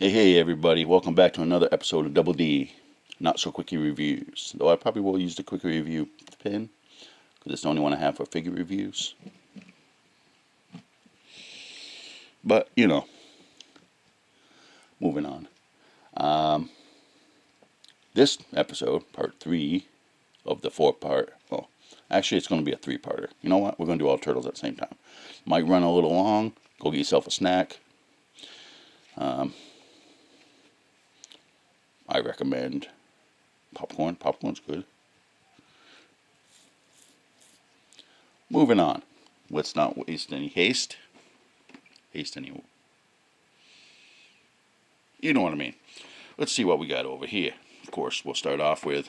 Hey everybody, welcome back to another episode of Double D, Not So Quickie Reviews. Though I probably will use the Quickie Review pin, because it's the only one I have for figure reviews. But, moving on. This episode, part 3 of the 4-part, well, actually it's going to be a 3-parter. You know what? We're going to do all turtles at the same time. Might run a little long, go get yourself a snack. I recommend popcorn. Popcorn's good. Moving on. Let's not waste any haste. You know what I mean. Let's see what we got over here. Of course, we'll start off with,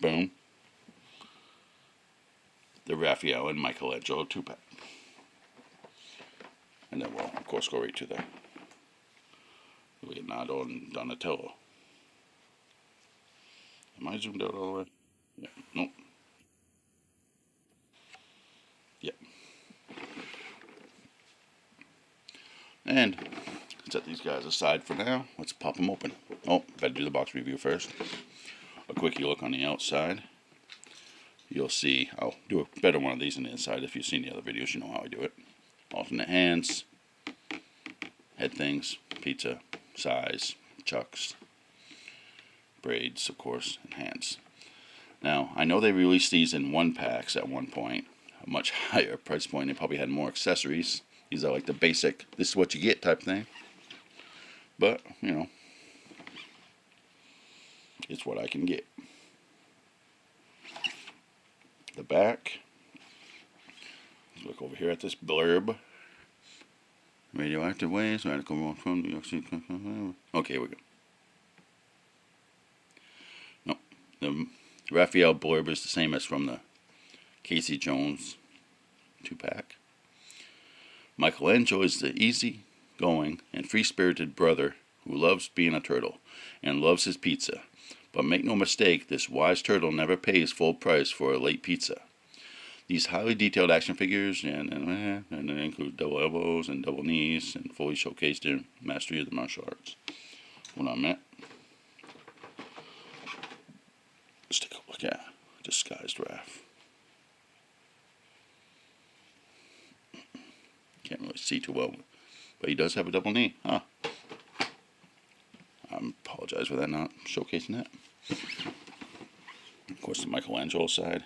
boom, the Raphael and Michelangelo 2-pack. And then we'll, of course, go right to the Leonardo and Donatello. Am I zoomed out all the way? Yeah. Nope. Yep. And set these guys aside for now. Let's pop them open. Oh, better do the box review first. A quickie look on the outside. You'll see, I'll do a better one of these on the inside. If you've seen the other videos, you know how I do it. Alternate hands, head things, pizza, size, chucks, braids, of course, and hands. Now, I know they released these in 1-packs at one point, a much higher price point. They probably had more accessories. These are like the basic, this is what you get type thing. But, it's what I can get. The back. Let's look over here at this blurb. Radioactive waves, radical from New York City. Okay, here we go. No, the Raphael blurb is the same as from the Casey Jones 2-pack. Michelangelo is the easy-going and free-spirited brother who loves being a turtle and loves his pizza. But make no mistake, this wise turtle never pays full price for a late pizza. These highly detailed action figures and they include double elbows and double knees and fully showcase their mastery of the martial arts. What I meant. Let's take a look at disguised Raph. Can't really see too well, but he does have a double knee. Huh. I apologize for that, not showcasing that. Of course, the Michelangelo side.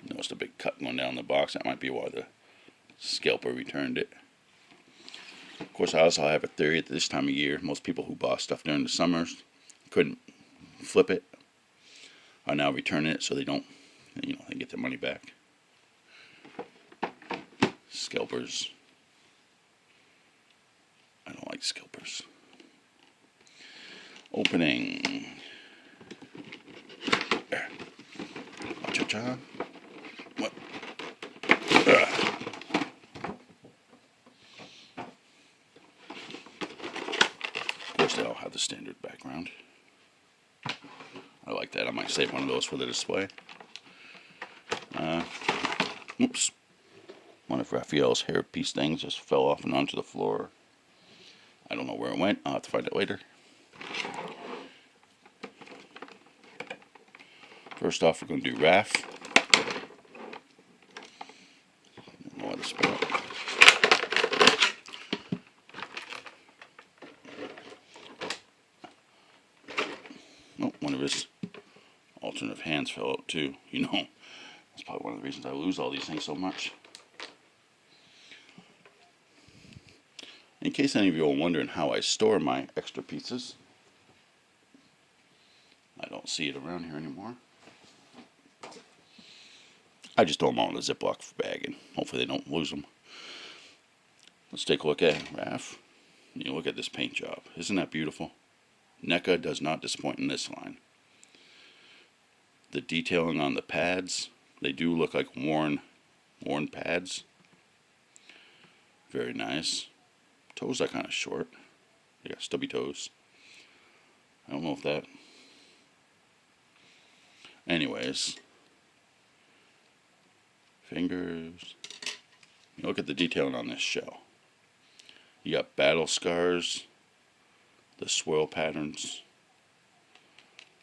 Notice the big cut going down the box. That might be why the scalper returned it. Of course, I also have a theory at this time of year, most people who bought stuff during the summers couldn't flip it are now returning it so they don't, they get their money back. Scalpers. I don't like scalpers. Opening. There. Cha-cha. What? Of course, they all have the standard background. I like that. I might save one of those for the display. Oops. One of Raphael's hairpiece things just fell off and onto the floor. I don't know where it went. I'll have to find it later. First off, we're going to do Raph. I don't know how to spell it. Oh, one of his alternate hands fell out too. That's probably one of the reasons I lose all these things so much. In case any of you are wondering how I store my extra pieces, I don't see it around here anymore. I just throw them all in a Ziploc bag and hopefully they don't lose them. Let's take a look at Raph. You look at this paint job. Isn't that beautiful? Neca does not disappoint in this line. The detailing on the pads, they do look like worn pads. Very nice. Toes are kind of short. They got stubby toes. I don't know if that... Anyways. Fingers. Look at the detailing on this shell. You got battle scars. The swirl patterns.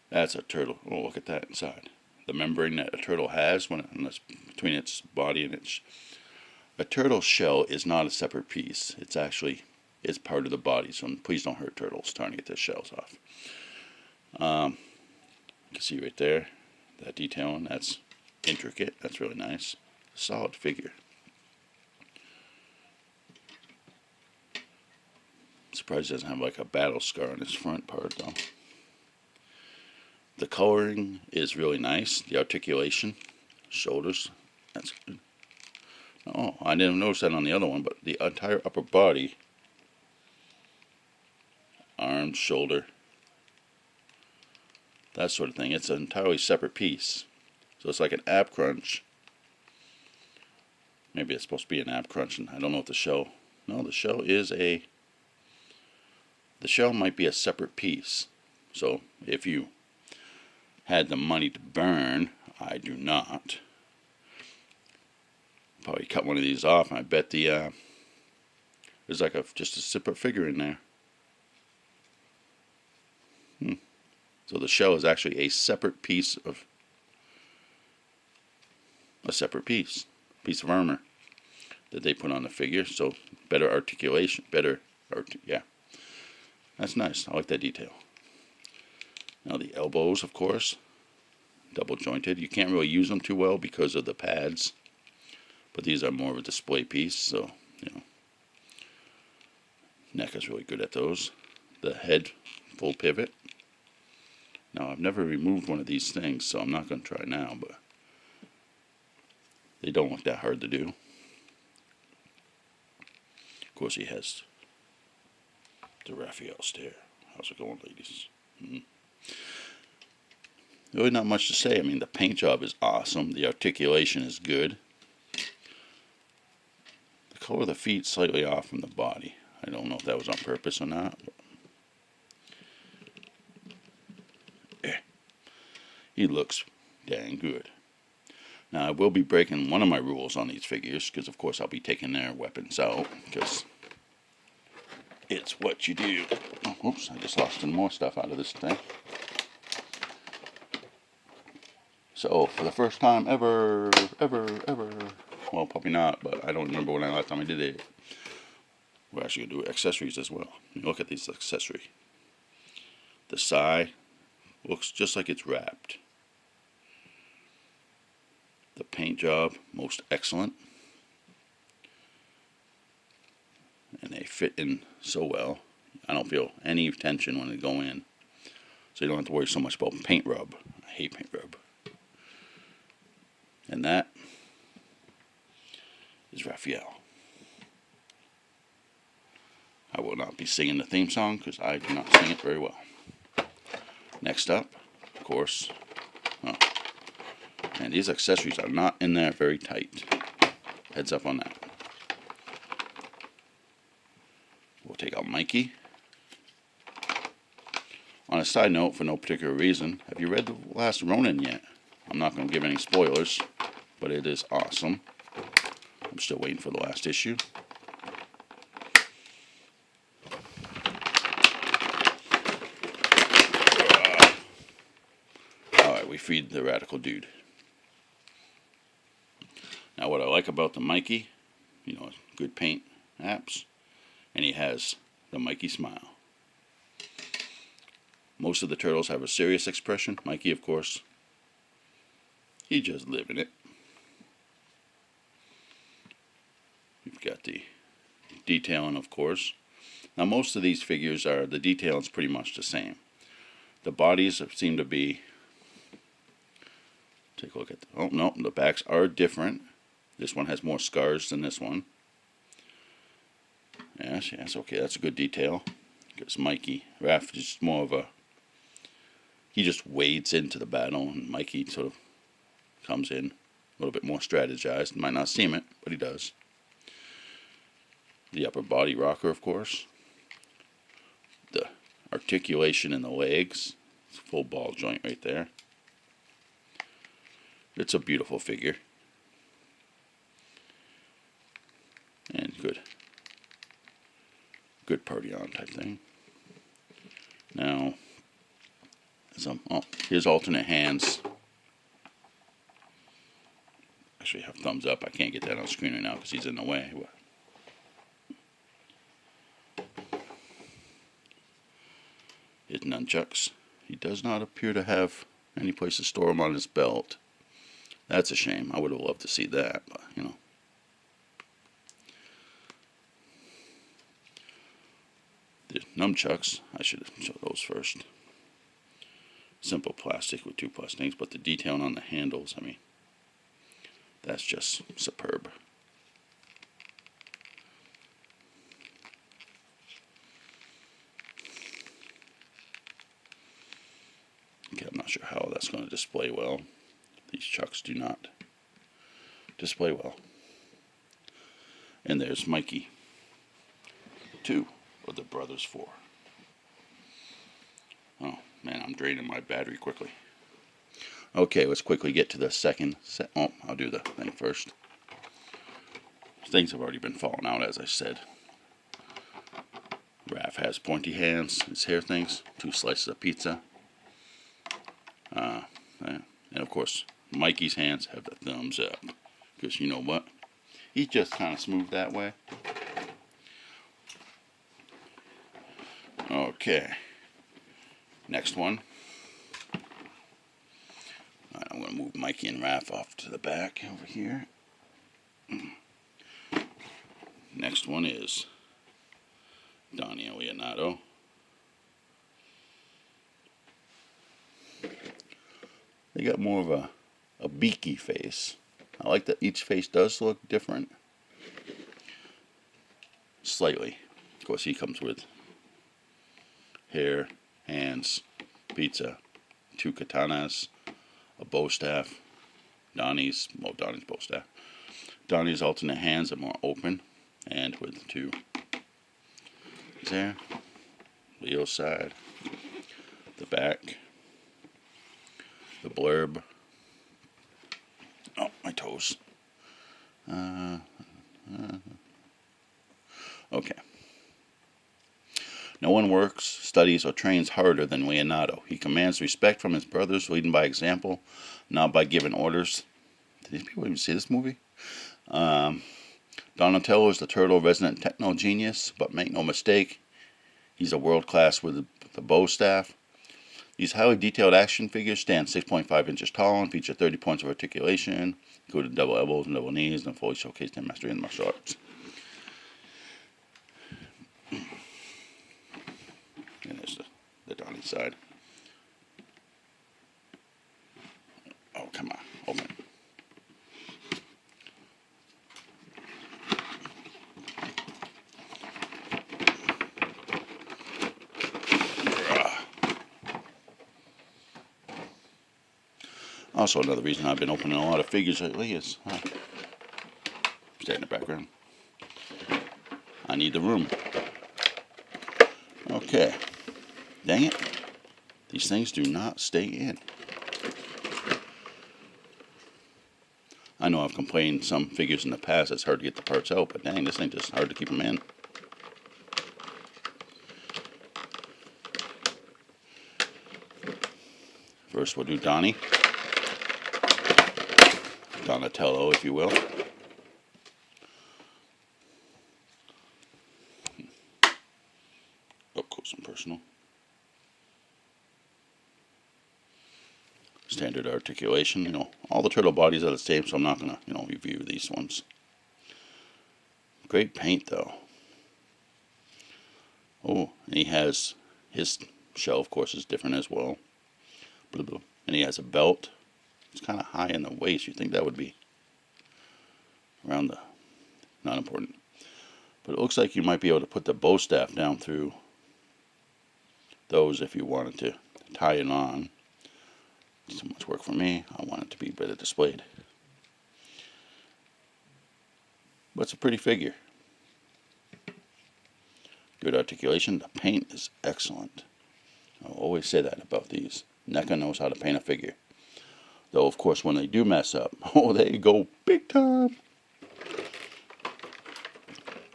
That's a turtle. Oh, look at that inside. The membrane that a turtle has between its body and its... A turtle shell is not a separate piece. It's part of the body, so please don't hurt turtles trying to get their shells off. You can see right there, that detailing, that's intricate, that's really nice. Solid figure. I'm surprised it doesn't have like a battle scar on its front part though. The coloring is really nice. The articulation, shoulders, that's good. Oh, I didn't notice that on the other one, but the entire upper body, arms, shoulder, that sort of thing. It's an entirely separate piece. So it's like an ab crunch. Maybe it's supposed to be an ab crunch, and I don't know if the shell... No, the shell is a... The shell might be a separate piece. So if you had the money to burn, I do not. Probably cut one of these off, and I bet there's like just a separate figure in there. So the shell is actually a separate piece of piece of armor that they put on the figure. So better articulation, yeah. That's nice. I like that detail. Now the elbows, of course, double jointed. You can't really use them too well because of the pads, but these are more of a display piece. So Neca's really good at those. The head, full pivot. Now I've never removed one of these things, so I'm not going to try now, but they don't look that hard to do. Of course, he has the Raphael stare. How's it going, ladies? Really not much to say. I mean, the paint job is awesome. The articulation is good. The color of the feet slightly off from the body. I don't know if that was on purpose or not. But he looks dang good. Now, I will be breaking one of my rules on these figures, because of course I'll be taking their weapons out, because it's what you do. Oh, oops, I just lost some more stuff out of this thing. So, for the first time ever, well, probably not, but I don't remember when last time I did it. We're actually going to do accessories as well. Look at this accessory. The sai looks just like it's wrapped. The paint job, most excellent. And they fit in so well. I don't feel any tension when they go in. So you don't have to worry so much about paint rub. I hate paint rub. And that is Raphael. I will not be singing the theme song because I do not sing it very well. Next up, of course, and these accessories are not in there very tight. Heads up on that. We'll take out Mikey. On a side note, for no particular reason, have you read The Last Ronin yet? I'm not going to give any spoilers, but it is awesome. I'm still waiting for the last issue. Alright, we freed the radical dude. Now what I like about the Mikey, good paint apps, and he has the Mikey smile. Most of the turtles have a serious expression. Mikey, of course, he just living it. We've got the detailing, of course. Now most of these figures the detail is pretty much the same. The bodies seem to be, take a look at, oh no, the backs are different. This one has more scars than this one. Yes, okay, that's a good detail. Because Mikey, Raph is just more of a, he just wades into the battle, and Mikey sort of comes in a little bit more strategized. Might not seem it, but he does. The upper body rocker, of course. The articulation in the legs. It's a full ball joint right there. It's a beautiful figure. And good party on type thing. Oh, here's alternate hands. Actually, have thumbs up. I can't get that on screen right now because he's in the way. His nunchucks. He does not appear to have any place to store them on his belt. That's a shame. I would have loved to see that, but you know. The nunchucks, I should show those first. Simple plastic with 2 plus things, but the detailing on the handles, I mean, that's just superb. Okay, I'm not sure how that's going to display well. These chucks do not display well. And there's Mikey. 2 of the brothers 4. Oh man, I'm draining my battery quickly. Okay, let's quickly get to the second set. Oh, I'll do the thing first. Things have already been falling out, as I said. Raph has pointy hands, his hair things, 2 slices of pizza. And of course, Mikey's hands have the thumbs up. Because you know what? He's just kind of smooth that way. Okay. Next one. Alright, I'm going to move Mikey and Raph off to the back over here. Next one is Donnie and Leonardo. They got more of a beaky face. I like that each face does look different. Slightly. Of course, he comes with hair, hands, pizza, 2 katanas, a bow staff. Donnie's bow staff. Donnie's alternate hands are more open, and with 2 there. Leo's side, the back, the blurb. Oh, my toes. Okay. No one works, studies, or trains harder than Leonardo. He commands respect from his brothers, leading by example, not by giving orders. Did these people even see this movie? Donatello is the turtle resident techno genius, but make no mistake, he's a world class with the bow staff. These highly detailed action figures stand 6.5 inches tall and feature 30 points of articulation, including double elbows and double knees, and fully showcase their mastery in martial arts. And there's the Donnie side. Oh, come on, open it. Also, another reason I've been opening a lot of figures lately is, stay in the background, I need the room. Okay, dang it, these things do not stay in. I know I've complained some figures in the past it's hard to get the parts out, but dang, this thing just hard to keep them in. First we'll do Donnie. Donatello, if you will. Up close and personal. Standard articulation. You know, all the turtle bodies are the same, so I'm not gonna, review these ones. Great paint, though. Oh, and he has his shell, of course, is different as well. And he has a belt. It's kind of high in the waist. You think that would be around the... Not important. But it looks like you might be able to put the bow staff down through those if you wanted to tie it on. It's too much work for me. I want it to be better displayed. But it's a pretty figure. Good articulation. The paint is excellent. I'll always say that about these. NECA knows how to paint a figure. Though, of course, when they do mess up, they go big time.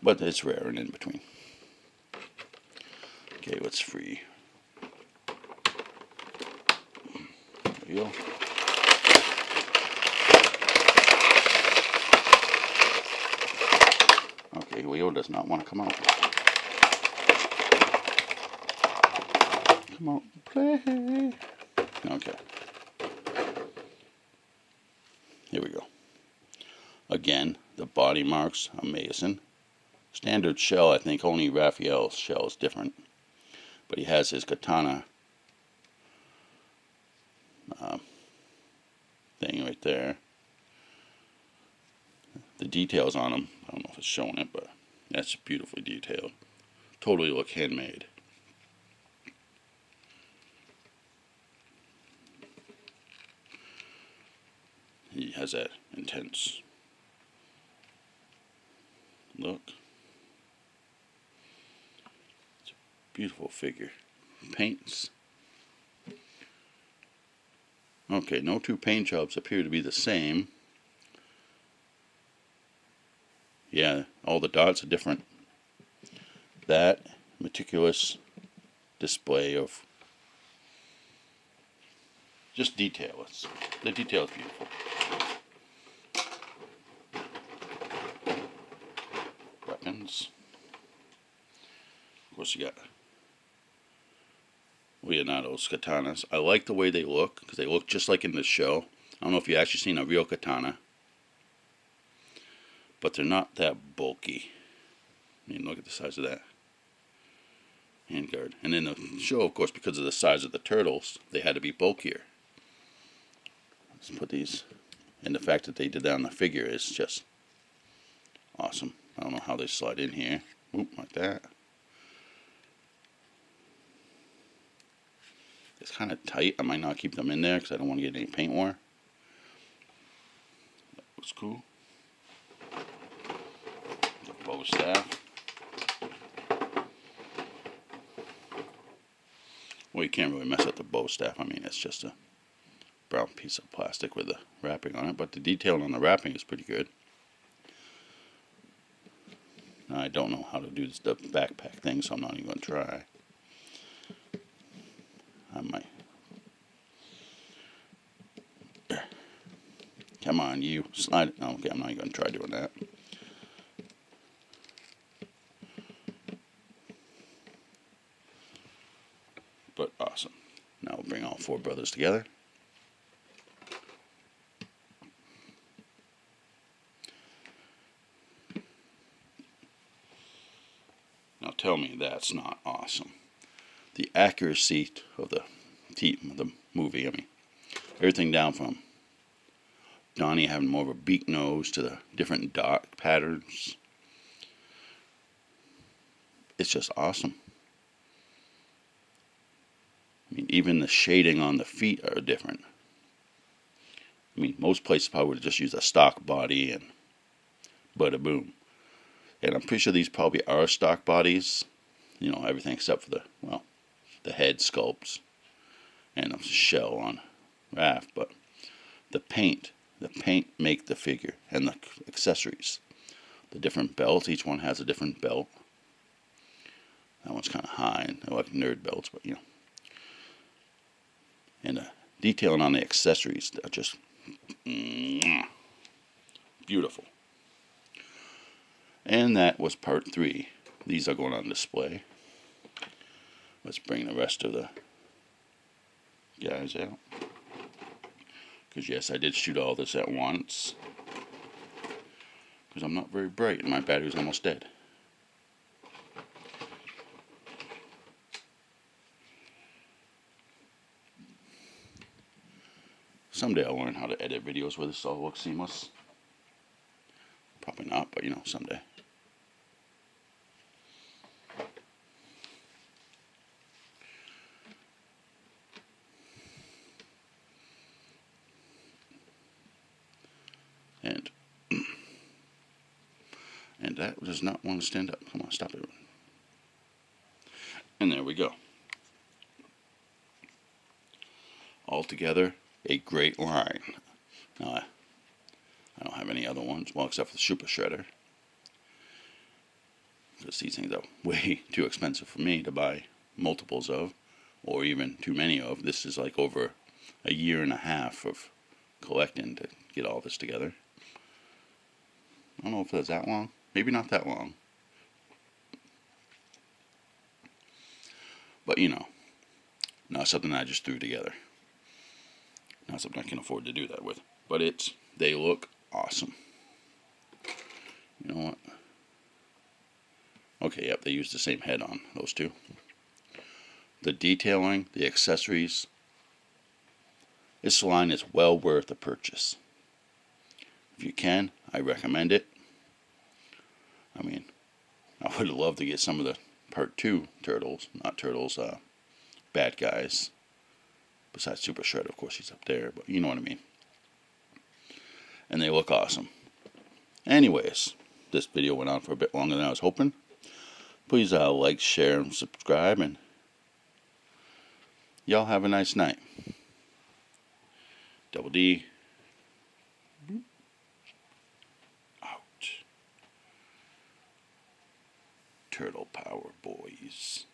But it's rare and in between. Okay, let's free wheel. Okay, wheel does not want to come out. Come on, play. Okay. Here we go. Again, the body marks, amazing. Standard shell, I think only Raphael's shell is different. But he has his katana thing right there. The details on him, I don't know if it's showing it, but that's beautifully detailed. Totally look handmade. He has that intense look. It's a beautiful figure. Paints. Okay, no two paint jobs appear to be the same. Yeah, all the dots are different. That meticulous display of just detail. The detail is beautiful. Weapons. Of course, you got Leonardo's katanas. I like the way they look because they look just like in the show. I don't know if you've actually seen a real katana, but they're not that bulky. I mean, look at the size of that handguard. And in the show, of course, because of the size of the turtles, they had to be bulkier. Let's put these, and the fact that they did that on the figure is just awesome. I don't know how they slide in here. Oop, like that. It's kind of tight. I might not keep them in there because I don't want to get any paint wear. That looks cool. The bow staff. Well, you can't really mess up the bow staff. I mean, it's just a brown piece of plastic with the wrapping on it. But the detailing on the wrapping is pretty good. Now, I don't know how to do the backpack thing, so I'm not even going to try. I might. Come on, you. Slide it. Okay, I'm not even going to try doing that. But awesome. Now we'll bring all four brothers together. Now tell me that's not awesome. The accuracy of the movie, I mean, everything down from Donnie having more of a beak nose to the different dot patterns. It's just awesome. I mean, even the shading on the feet are different. I mean, most places probably would just use a stock body and bada boom. And I'm pretty sure these probably are stock bodies. You know, everything except for the head sculpts and a shell on Raph. But the paint make the figure, and the accessories. The different belts, each one has a different belt. That one's kind of high, and they're like nerd belts, but you know. And the detailing on the accessories, they're just beautiful. And that was part 3. These are going on display. Let's bring the rest of the guys out. Because yes, I did shoot all this at once. Because I'm not very bright and my battery's almost dead. Someday I'll learn how to edit videos where this all looks seamless. Probably not, but you know, someday. And that does not want to stand up. Come on, stop it. And there we go. Altogether, a great line. Now, I don't have any other ones, well, except for the Super Shredder. Because these things are way too expensive for me to buy multiples of, or even too many of. This is like over a year and a half of collecting to get all this together. I don't know if it was that long. Maybe not that long. But not something I just threw together. Not something I can afford to do that with. But they look awesome. You know what? Okay, yep, they use the same head on those two. The detailing, the accessories. This line is well worth a purchase. If you can, I recommend it. I mean, I would love to get some of the Part 2 Turtles. Not Turtles, bad guys. Besides Super Shred, of course, he's up there. But you know what I mean. And they look awesome. Anyways, this video went on for a bit longer than I was hoping. Please like, share, and subscribe. And y'all have a nice night. Double D. Out. Turtle power, boys.